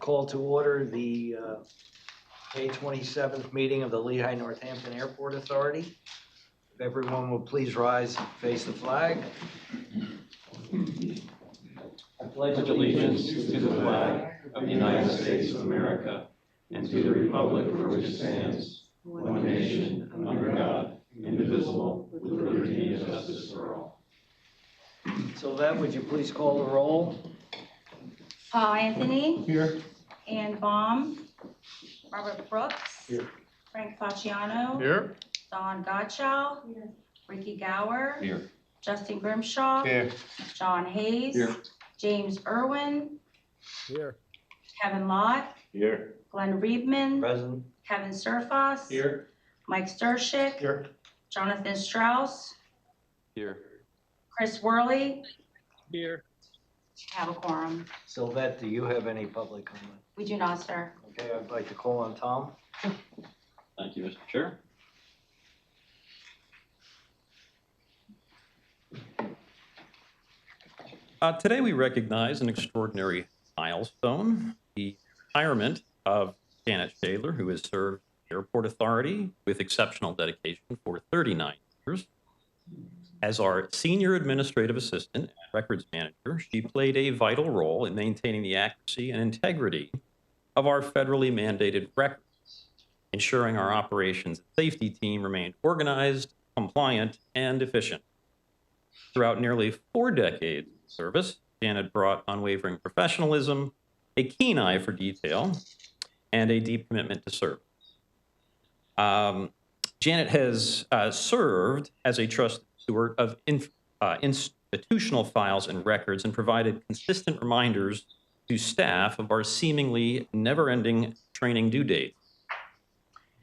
call to order the May 27th meeting of the Lehigh Northampton Airport Authority. If everyone will please rise and face the flag. I pledge allegiance to the flag of the United States of America and to the republic for which it stands, one nation, under God, indivisible, with liberty and justice for all. Sylvette, would you please call the roll? Paul Anthony. Here. Ann Baum. Robert Brooks. Here. Frank Facciano. Here. Don Gottschall. Here. Ricky Gower. Here. Justin Grimshaw. Here. John Hayes. Here. James Irwin. Here. Kevin Lott. Here. Glenn Riebman. Present. Kevin Surface. Here. Mike Stershik. Here. Jonathan Strauss. Here. Chris Worley. Here. Have a quorum. Sylvette, do you have any public comment? We do not, sir. Okay, I'd like to call on Tom. Thank you, Mr. Chair. Today we recognize an extraordinary milestone, the retirement of Janet Shaler, who has served the Airport Authority with exceptional dedication for 39 years. As our senior administrative assistant and records manager, she played a vital role in maintaining the accuracy and integrity of our federally mandated records, ensuring our operations and safety team remained organized, compliant, and efficient. Throughout nearly 4 decades of service, Janet brought unwavering professionalism, a keen eye for detail, and a deep commitment to service. Janet has served as a trusted steward of institutional files and records and provided consistent reminders to staff of our seemingly never-ending training due dates.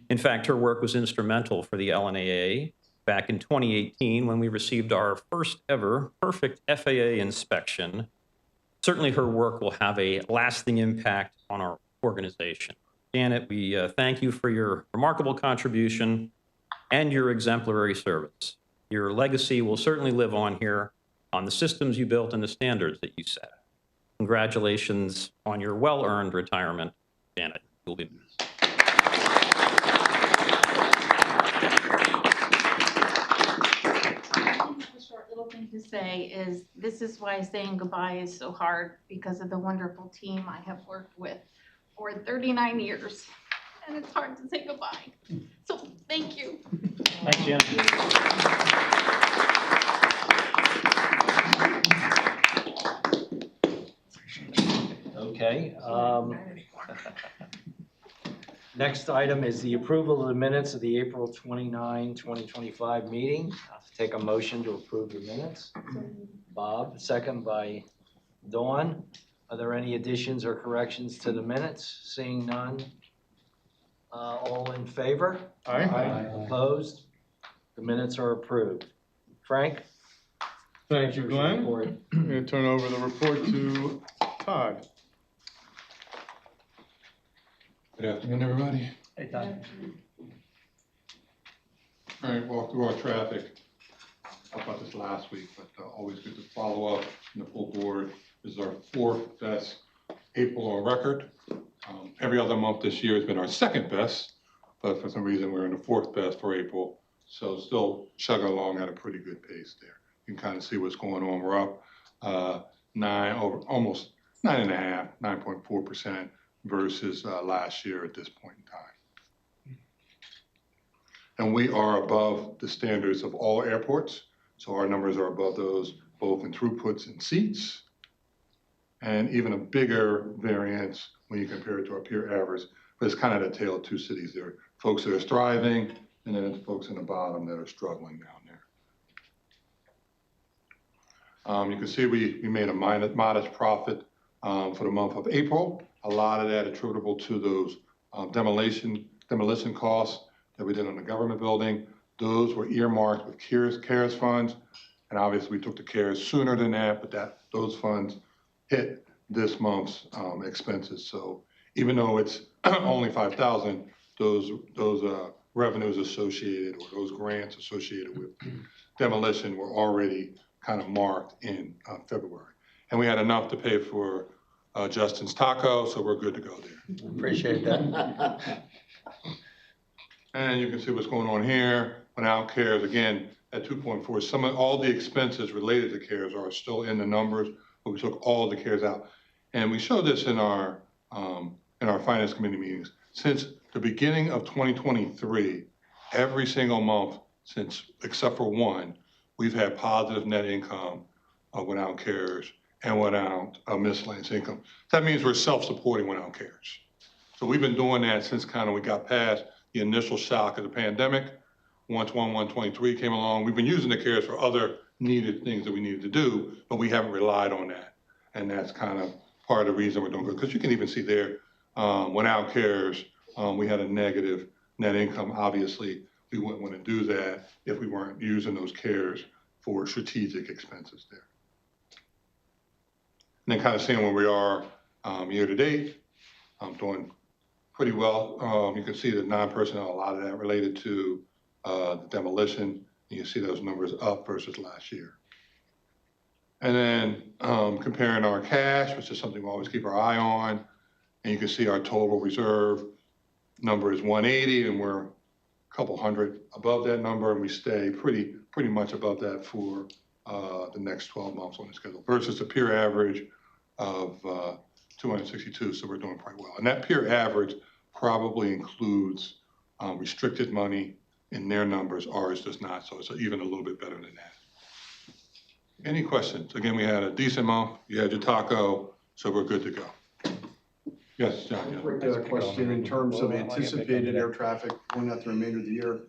In fact, her work was instrumental for the LNAA back in 2018 when we received our first ever perfect FAA inspection. Certainly her work will have a lasting impact on our organization. Janet, we thank you for your remarkable contribution and your exemplary service. Your legacy will certainly live on here on the systems you built and the standards that you set. Congratulations on your well-earned retirement, Janet. You'll be missed. A short little thing to say is this is why saying goodbye is so hard, because of the wonderful team I have worked with for 39 years. And it's hard to say goodbye. So thank you. Thanks, Janet. Okay. Next item is the approval of the minutes of the April 29, 2025 meeting. I'll take a motion to approve the minutes. Bob, second by Dawn. Are there any additions or corrections to the minutes? Seeing none. All in favor? Aye. Opposed? The minutes are approved. Frank? Thank you, Glenn. Report. I'm going to turn over the report to Todd. Good afternoon, everybody. Hey, Todd. All right, walk through our traffic. I talked about this last week, but always good to follow up in the full board. This is our 4th best April on record. Every other month this year has been our 2nd best, but for some reason we're in the 4th best for April. So still chugging along at a pretty good pace there. You can kind of see what's going on. We're up almost 9.5, 9.4% versus last year at this point in time. And we are above the standards of all airports. So our numbers are above those both in throughputs and seats, and even a bigger variance when you compare it to our peer average. But it's kind of the tale of 2 cities there. Folks that are thriving, and then it's folks in the bottom that are struggling down there. You can see we made a modest profit for the month of April. A lot of that attributable to those demolition costs that we did on the government building. Those were earmarked with CARES funds, and obviously we took the CARES sooner than that, but those funds hit this month's expenses. So even though it's only $5,000, those revenues associated or those grants associated with demolition were already kind of marked in February. And we had enough to pay for Justin's Taco, so we're good to go there. Appreciate that. And you can see what's going on here. Without CARES, again, at 2.4, all the expenses related to CARES are still in the numbers, but we took all the CARES out. And we showed this in our finance committee meetings. Since the beginning of 2023, every single month since, except for one, we've had positive net income without CARES and without miscellaneous income. That means we're self-supporting without CARES. So we've been doing that since kind of we got past the initial shock of the pandemic. Once 1/1/23 came along, we've been using the CARES for other needed things that we needed to do, but we haven't relied on that. And that's kind of part of the reason we're doing good. Because you can even see there, without CARES, we had a negative net income. Obviously, we wouldn't want to do that if we weren't using those CARES for strategic expenses there. And then kind of seeing where we are year to date, doing pretty well. You can see the non-personnel, a lot of that related to the demolition. You see those numbers up versus last year. And then comparing our cash, which is something we always keep our eye on, and you can see our total reserve number is 180, and we're a couple hundred above that number, and we stay pretty much above that for the next 12 months on the schedule versus the peer average of 262. So we're doing quite well. And that peer average probably includes restricted money in their numbers. Ours does not, so it's even a little bit better than that. Any questions? Again, we had a decent month. You had your taco, so we're good to go. Yes, John. Yeah. Quick question in terms of anticipated air traffic going out the remainder of the year.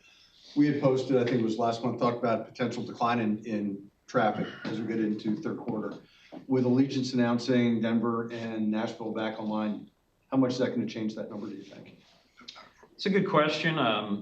We had posted, I think it was last month, talked about potential decline in traffic as we get into third quarter. With Allegiance announcing Denver and Nashville back online, how much is that going to change that number, do you think? It's a good question.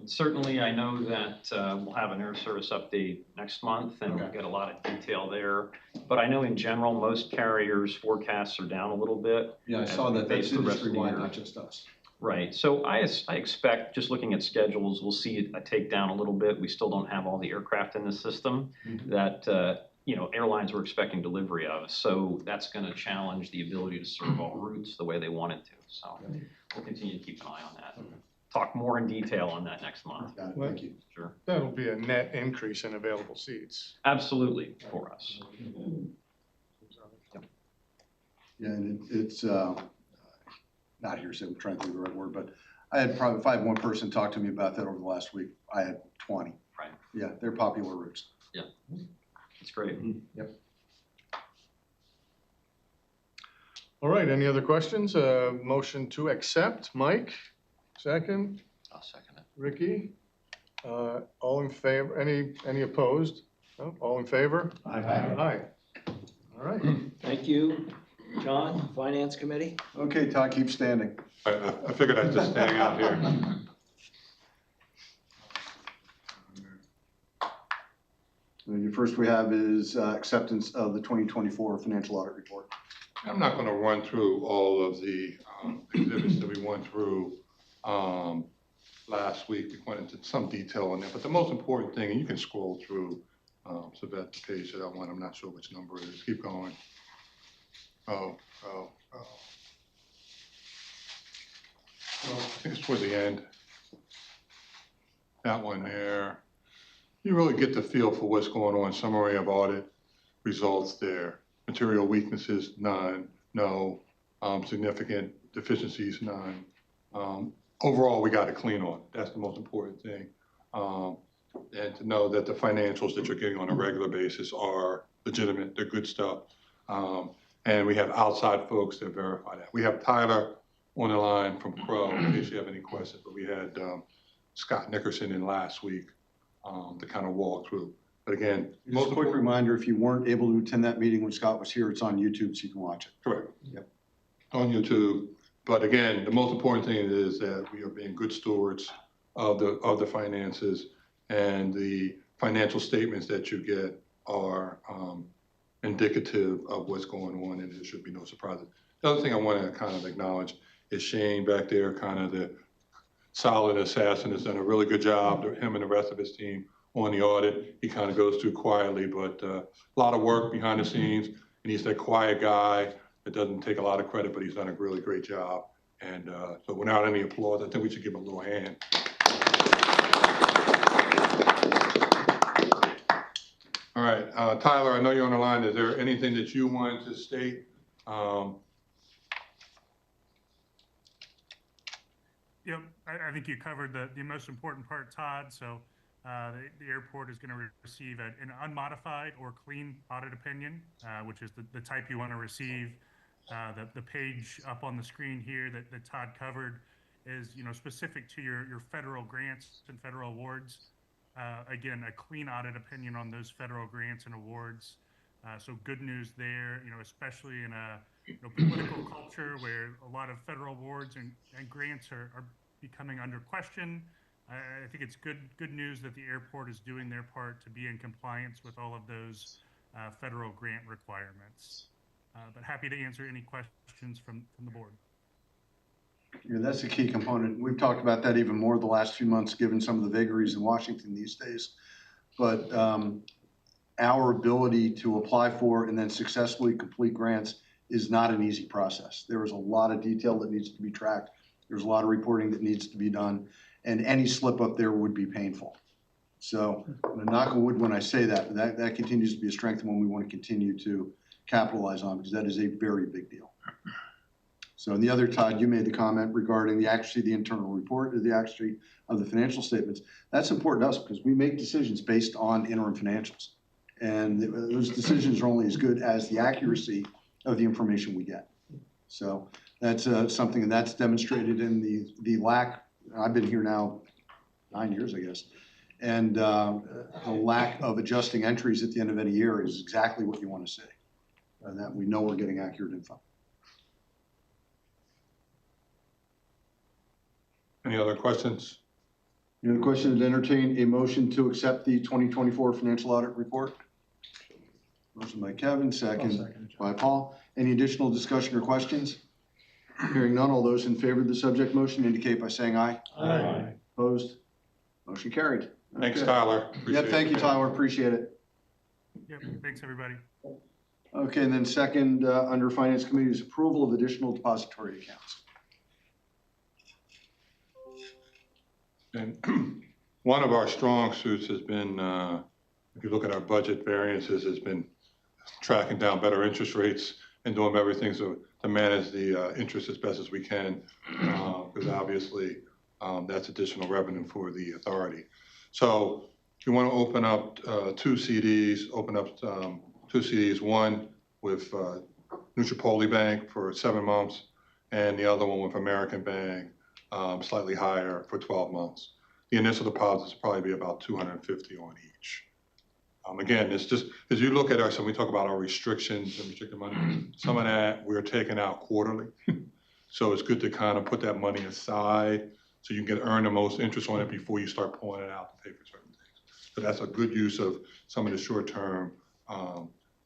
Certainly, I know that we'll have an air service update next month, and we'll get a lot of detail there. But I know in general, most carriers' forecasts are down a little bit. Yeah, I saw that. That's industry-wide, not just us. Right. So I expect, just looking at schedules, we'll see a takedown a little bit. We still don't have all the aircraft in the system that airlines were expecting delivery of. So that's going to challenge the ability to serve all routes the way they wanted to. So we'll continue to keep an eye on that. Talk more in detail on that next month. Got it. Thank you. Sure. That'll be a net increase in available seats. Absolutely, for us. Yeah, and it's not hearsay, I'm trying to think of the right word, but I had probably, if I had one person talk to me about that over the last week, I had 20. Right. Yeah, they're popular routes. Yeah, that's great. Yep. All right, any other questions? Motion to accept, Mike, second. I'll second it. Ricky, all in favor, any opposed? No? All in favor? Aye. Aye. All right. Thank you. John, Finance Committee? Okay, Todd, keep standing. I figured I'd just hang out here. The first we have is acceptance of the 2024 financial audit report. I'm not going to run through all of the exhibits that we went through last week. We went into some detail on that, but the most important thing, and you can scroll through, so that's the page that I want. I'm not sure which number it is. Keep going. Oh. Well, I think it's toward the end. That one there. You really get the feel for what's going on. Summary of audit results there. Material weaknesses, none. No. Significant deficiencies, none. Overall, we got a clean audit. That's the most important thing. And to know that the financials that you're getting on a regular basis are legitimate. They're good stuff. And we have outside folks that verify that. We have Tyler on the line from Crow, in case you have any questions, but we had Scott Nickerson in last week to kind of walk through. But again, Just a quick reminder, if you weren't able to attend that meeting when Scott was here, it's on YouTube, so you can watch it. correct. Yep. On YouTube. But again, the most important thing is that we are being good stewards of the finances, and the financial statements that you get are indicative of what's going on, and there should be no surprises. The other thing I want to kind of acknowledge is Shane back there, kind of the solid assassin, has done a really good job, him and the rest of his team on the audit. He kind of goes through quietly, but a lot of work behind the scenes, and he's that quiet guy It doesn't take a lot of credit, but he's done a really great job. And so without any applause, I think we should give him a little hand. All right, Tyler, I know you're on the line. Is there anything that you wanted to state? Yep, I think you covered the most important part, Todd. So the airport is going to receive an unmodified or clean audit opinion, which is the type you want to receive. The page up on the screen here that Todd covered is specific to your federal grants and federal awards. Again, a clean audit opinion on those federal grants and awards. So good news there, especially in a political culture where a lot of federal awards and grants are becoming under question. I think it's good news that the airport is doing their part to be in compliance with all of those federal grant requirements. But happy to answer any questions from the board. Yeah, that's a key component. We've talked about that even more the last few months, given some of the vagaries in Washington these days. But our ability to apply for and then successfully complete grants is not an easy process. There is a lot of detail that needs to be tracked. There's a lot of reporting that needs to be done, and any slip up there would be painful. So knock on wood when I say that, that continues to be a strength and one we want to continue to capitalize on, because that is a very big deal. So, and the other, Todd, you made the comment regarding the accuracy of the internal report, or the accuracy of the financial statements. That's important to us because we make decisions based on interim financials. And those decisions are only as good as the accuracy of the information we get. So that's something, and that's demonstrated in the lack, I've been here now 9 years, I guess. And the lack of adjusting entries at the end of any year is exactly what you want to see. And that we know we're getting accurate info. Any other questions? Any other questions? Entertain a motion to accept the 2024 financial audit report. Motion by Kevin, second by Paul. Any additional discussion or questions? Hearing none, all those in favor of the subject motion indicate by saying aye. Aye. Opposed? Motion carried. Thanks, Okay. Tyler. Yeah, Appreciate thank you, it. Tyler. Appreciate it. Yep, thanks everybody. Okay, and then second, under Finance Committee's approval of additional depository accounts. And one of our strong suits has been, if you look at our budget variances, has been tracking down better interest rates and doing everything to manage the interest as best as we can, because obviously that's additional revenue for the authority. So if you want to open up two CDs, one with Nutripoli Bank for 7 months, and the other one with American Bank, slightly higher for 12 months. The initial deposits will probably be about $250 on each. Again, it's just, as you look at us and we talk about our restrictions and restricted money, some of that we're taking out quarterly. So it's good to kind of put that money aside so you can earn the most interest on it before you start pulling it out to pay for certain things. So that's a good use of some of the short-term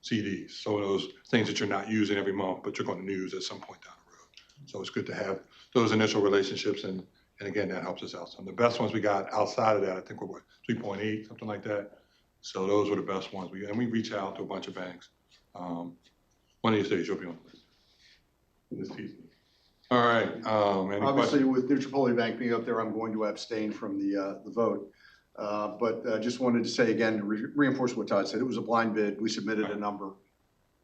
CDs. So those things that you're not using every month, but you're going to use at some point down the road. So it's good to have those initial relationships, and again, that helps us out. Some of the best ones we got outside of that, I think we're what, 3.8, something like that. So those were the best ones. And we reach out to a bunch of banks. One of these days you'll be on this season. All right. Any Obviously, questions? with Nutripoli Bank being up there, I'm going to abstain from the vote. But just wanted to say again, to reinforce what Todd said, it was a blind bid. We submitted a number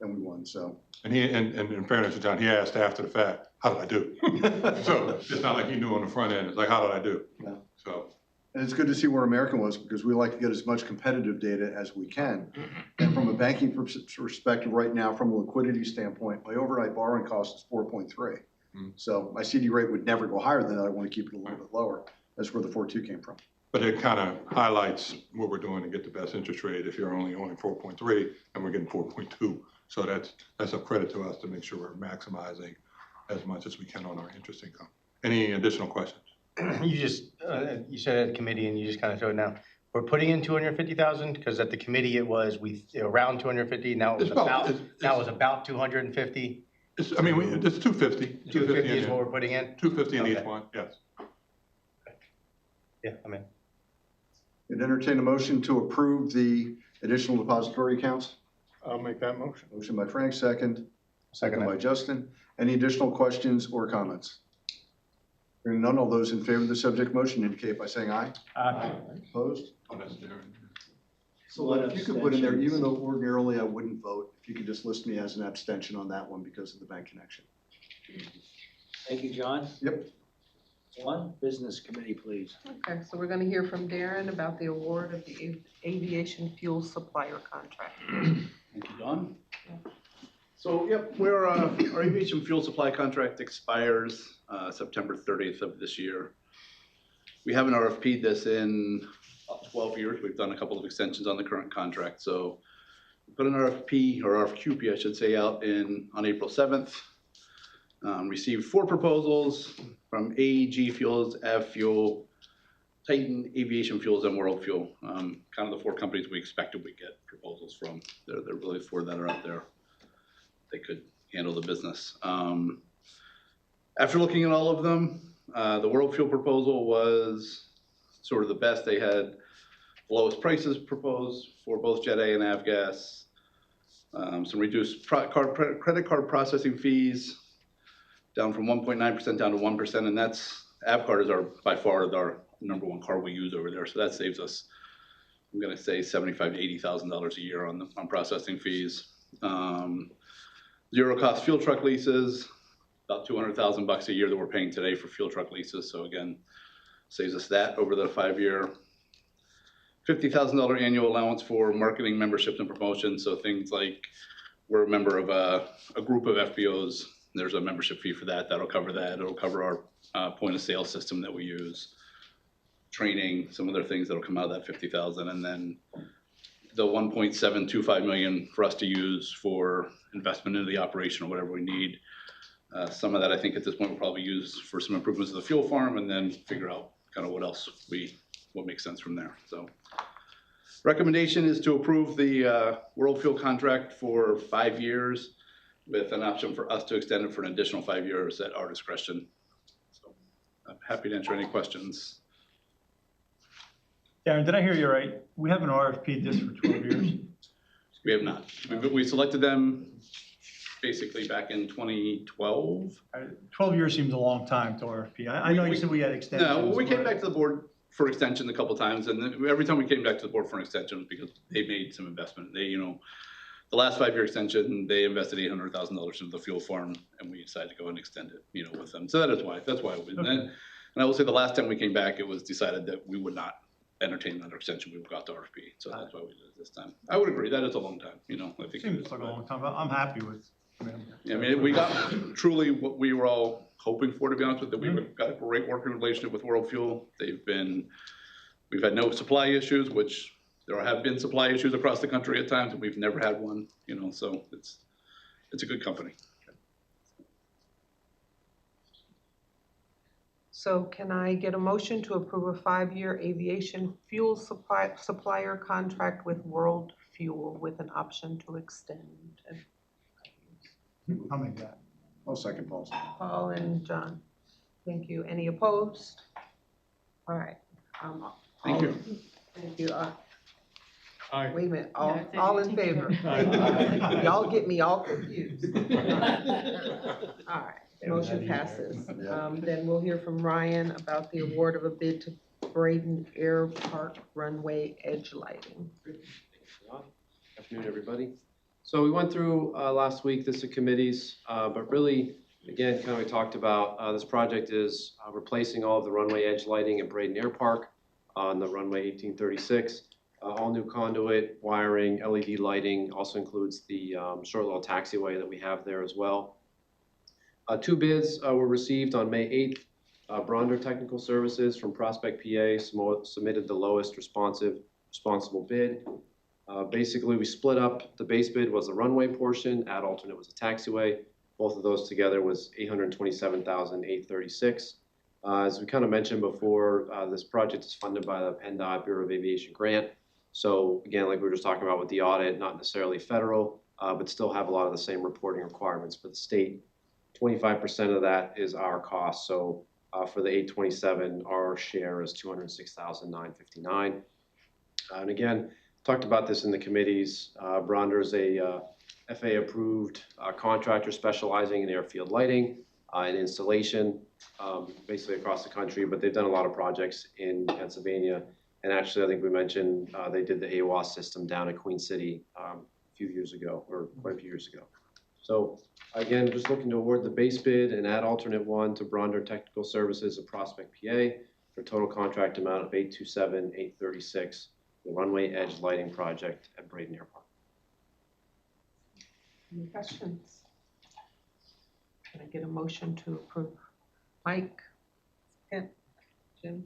and we won, so. And in fairness to John, he asked after the fact, how did I do? So it's not like he knew on the front end. It's like, how did I do? Yeah. So. And it's good to see where American was, because we like to get as much competitive data as we can. And from a banking perspective right now, from a liquidity standpoint, my overnight borrowing cost is 4.3. So my CD rate would never go higher than that. I want to keep it a little bit lower. That's where the 4.2 came from. But it kind of highlights what we're doing to get the best interest rate if you're only 4.3 and we're getting 4.2. So that's a credit to us to make sure we're maximizing as much as we can on our interest income. Any additional questions? You just, you said at the committee and you just kind of threw it down. We're putting in 250,000 because at the committee it was around 250. Now it was about 250. It's 250. 250 is what we're putting in? 250 in Okay. each one, yes. Yeah, I'm in. And entertain a motion to approve the additional depository accounts. I'll make that motion. Motion by Frank, second. Second by Justin. Any additional questions or comments? Hearing none, all those in favor of the subject motion indicate by saying aye. Aye. Opposed? Oh, that's Darren. So if you could put in there, even though ordinarily I wouldn't vote, if you could just list me as an abstention on that one because of the bank connection. Thank you, John. Yep. One, business committee, please. Okay, so we're gonna hear from Darren about the award of the aviation fuel supplier contract. Thank you, Don. So, yep, our aviation fuel supply contract expires September 30th of this year. We haven't RFP'd this in about 12 years. We've done a couple of extensions on the current contract. So we put an RFP, or RFQP, I should say, out on April 7th. Received 4 proposals from AEG Fuels, Av Fuel, Titan Aviation Fuels, and World Fuel. Kind of the 4 companies we expected we'd get proposals from. They're really 4 that are out there. They could handle the business. After looking at all of them, the World Fuel proposal was sort of the best. They had the lowest prices proposed for both Jet A and Avgas, some reduced credit card processing fees, down from 1.9% down to 1%, and that's, Avcard is by far our #1 card we use over there, so that saves us, I'm gonna say $75,000 to $80,000 a year on processing fees. Zero cost fuel truck leases, about $200,000 a year that we're paying today for fuel truck leases. So again, saves us that over the 5-year. $50,000 annual allowance for marketing, memberships, and promotions. So things like we're a member of a group of FBOs. There's a membership fee for that. That'll cover that. It'll cover our point of sale system that we use. Training, some other things that'll come out of that $50,000, and then the $1.725 million for us to use for investment into the operation or whatever we need. Some of that I think at this point we'll probably use for some improvements to the fuel farm, and then figure out kind of what makes sense from there. So recommendation is to approve the World Fuel contract for 5 years with an option for us to extend it for an additional 5 years at our discretion. So I'm happy to answer any questions. Darren, did I hear you right? We haven't RFP'd this for 12 years? We have not. We selected them basically back in 2012. 12 years seems a long time to RFP. I know you said we had extensions. No, we came back to the board for extension a couple of times, and then every time we came back to the board for an extension was because they made some investment. They, the last 5-year extension, they invested $800,000 into the fuel farm, and we decided to go and extend it, with them. So that's why we did that. And I will say the last time we came back, it was decided that we would not entertain another extension. We got the RFP, so that's why we did it this time. I would agree that is a long time. I think Seems like a long time, but I'm happy with. we got truly what we were all hoping for, to be honest with you. We've got a great working relationship with World Fuel. We've had no supply issues, which there have been supply issues across the country at times, and we've never had one, so it's a good company. So can I get a motion to approve a 5-year aviation fuel supplier contract with World Fuel with an option to extend? I'll make that. I'll second Paul's. Paul and John. Thank you. Any opposed? All right. Thank you. Thank you. Aye. Wait a minute, Yeah, all in favor? Y'all get me all confused. All right, motion passes. Then we'll hear from Ryan about the award of a bid to Braden Air Park Runway Edge Lighting. Afternoon, everybody. So we went through last week the committees, but really, again, kind of we talked about this project is replacing all of the runway edge lighting at Braden Air Park on the runway 1836. All new conduit, wiring, LED lighting, also includes the short little taxiway that we have there as well. 2 bids were received on May 8th. Bronder Technical Services from Prospect, PA submitted the lowest responsible bid. Basically, we split up. The base bid was the runway portion, add alternate was a taxiway. Both of those together was $827,836. As we kind of mentioned before, this project is funded by the PennDOT Bureau of Aviation grant. So again, like we were just talking about with the audit, not necessarily federal, but still have a lot of the same reporting requirements for the state. 25% of that is our cost. So for the 827, our share is $206,959. And again, talked about this in the committees. Bronder's a FAA-approved contractor specializing in airfield lighting and installation, basically across the country, but they've done a lot of projects in Pennsylvania. And actually, I think we mentioned they did the AWAS system down in Queen City a few years ago, or quite a few years ago. So again, just looking to award the base bid and add alternate one to Bronder Technical Services of Prospect, PA, for a total contract amount of $827,836, the Runway Edge Lighting Project at Braden Airport. Any questions? Can I get a motion to approve? Mike? Second. Jim?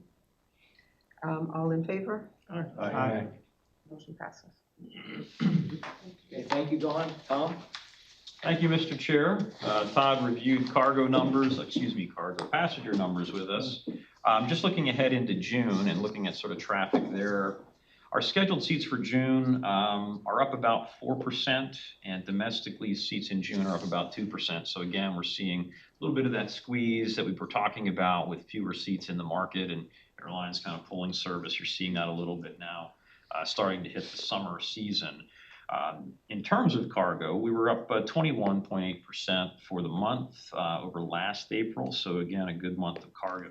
All in favor? Aye. Motion passes. Okay, thank you, Dawn. Tom? Thank you, Mr. Chair. Todd reviewed passenger numbers with us. Just looking ahead into June and looking at sort of traffic there, our scheduled seats for June are up about 4%, and domestically seats in June are up about 2%. So again, we're seeing a little bit of that squeeze that we were talking about with fewer seats in the market and airlines kind of pulling service. You're seeing that a little bit now, starting to hit the summer season. In terms of cargo, we were up 21.8% for the month over last April. So again, a good month of cargo.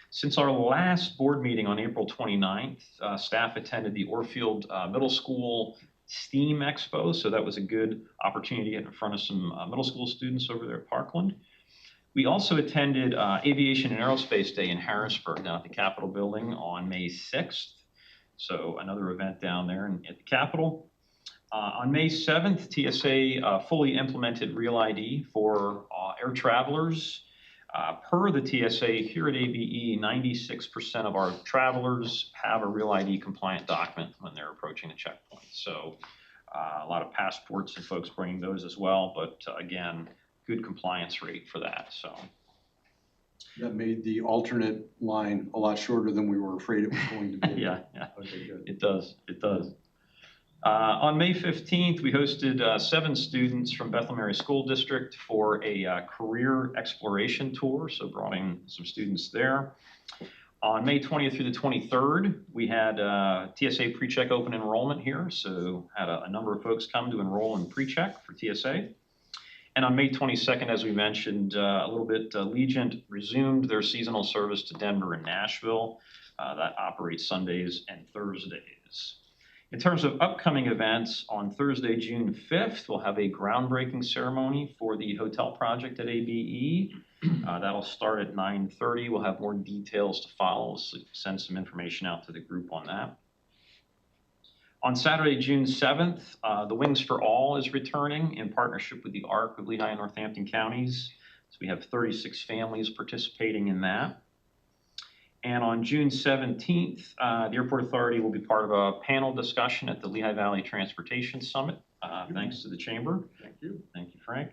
Since our last board meeting on April 29th, staff attended the Orfield Middle School STEAM Expo. So that was a good opportunity to get in front of some middle school students over there at Parkland. We also attended Aviation and Aerospace Day in Harrisburg down at the Capitol building on May 6th. So another event down there at the Capitol. On May 7th, TSA fully implemented Real ID for air travelers. Per the TSA, here at ABE, 96% of our travelers have a Real ID compliant document when they're approaching the checkpoint. So a lot of passports and folks bringing those as well, but again, good compliance rate for that. So That made the alternate line a lot shorter than we were afraid it was going to be. yeah, Okay, good. it does. On May 15th, we hosted 7 students from Bethel Mary School District for a career exploration tour, so brought in some students there. On May 20th through the 23rd, we had TSA PreCheck open enrollment here, so had a number of folks come to enroll in PreCheck for TSA. And on May 22nd, as we mentioned a little bit, Allegiant resumed their seasonal service to Denver and Nashville. That operates Sundays and Thursdays. In terms of upcoming events, on Thursday, June 5th, we'll have a groundbreaking ceremony for the hotel project at ABE. That'll start at 9:30. We'll have more details to follow. We'll send some information out to the group on that. On Saturday, June 7th, the Wings for All is returning in partnership with the ARC of Lehigh and Northampton counties. So we have 36 families participating in that. And on June 17th, the Airport Authority will be part of a panel discussion at the Lehigh Valley Transportation Summit, thanks to the Chamber. Thank you. Thank you, Frank.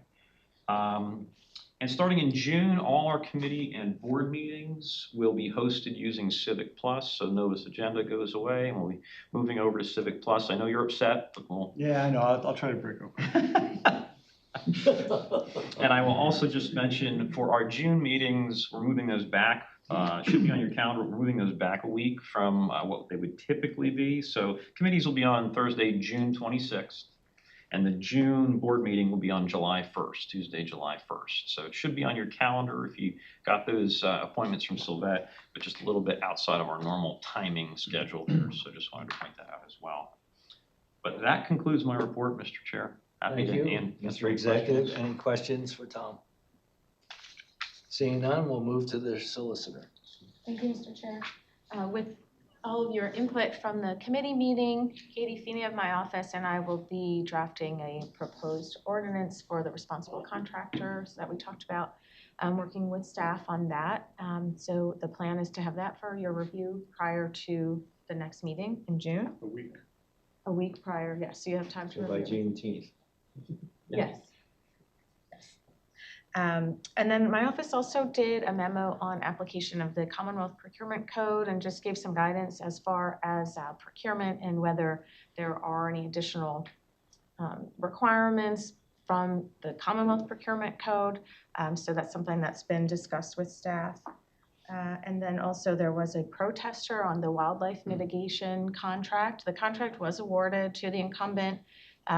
And starting in June, all our committee and board meetings will be hosted using Civic Plus. So Novus Agenda goes away, and we'll be moving over to Civic Plus. I know you're upset, but we'll... Yeah, I know. I'll try to break over. And I will also just mention for our June meetings, we're moving those back. Should be on your calendar. We're moving those back a week from what they would typically be. So committees will be on Thursday, June 26th. And the June board meeting will be on July 1st, Tuesday, July 1st. So it should be on your calendar if you got those appointments from Sylvette, but just a little bit outside of our normal timing schedule there. So just wanted to point that out as well. But that concludes my report, Mr. Chair. Happy Thank to you, answer Mr. Executive. questions. Any questions for Tom? Seeing none, we'll move to the solicitor. Thank you, Mr. Chair. With all of your input from the committee meeting, Katie Feeney of my office and I will be drafting a proposed ordinance for the responsible contractors that we talked about, working with staff on that. So the plan is to have that for your review prior to the next meeting in June. A week. A week prior, yes, so you have time to So by review. Juneteenth. Yes. And then my office also did a memo on application of the Commonwealth Procurement Code and just gave some guidance as far as procurement and whether there are any additional requirements from the Commonwealth Procurement Code. So that's something that's been discussed with staff. And then also there was a protester on the wildlife mitigation contract. The contract was awarded to the incumbent.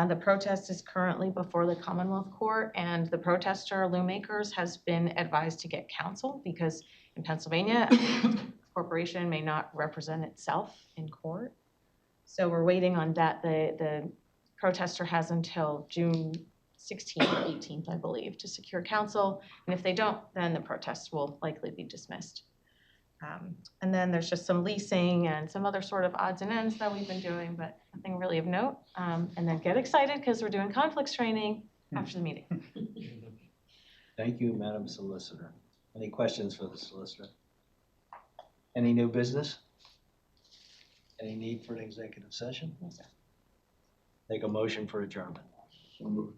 The protest is currently before the Commonwealth Court, and the protester, Lou Makers, has been advised to get counsel because in Pennsylvania, a corporation may not represent itself in court. So we're waiting on that. The protester has until June 16th or 18th, I believe, to secure counsel. And if they don't, then the protest will likely be dismissed. And then there's just some leasing and some other sort of odds and ends that we've been doing, but nothing really of note. And then get excited because we're doing conflicts training after the meeting. Thank you, Madam Solicitor. Any questions for the Solicitor? Any new business? Any need for an executive session? No, sir. Take a motion for adjournment. So moved.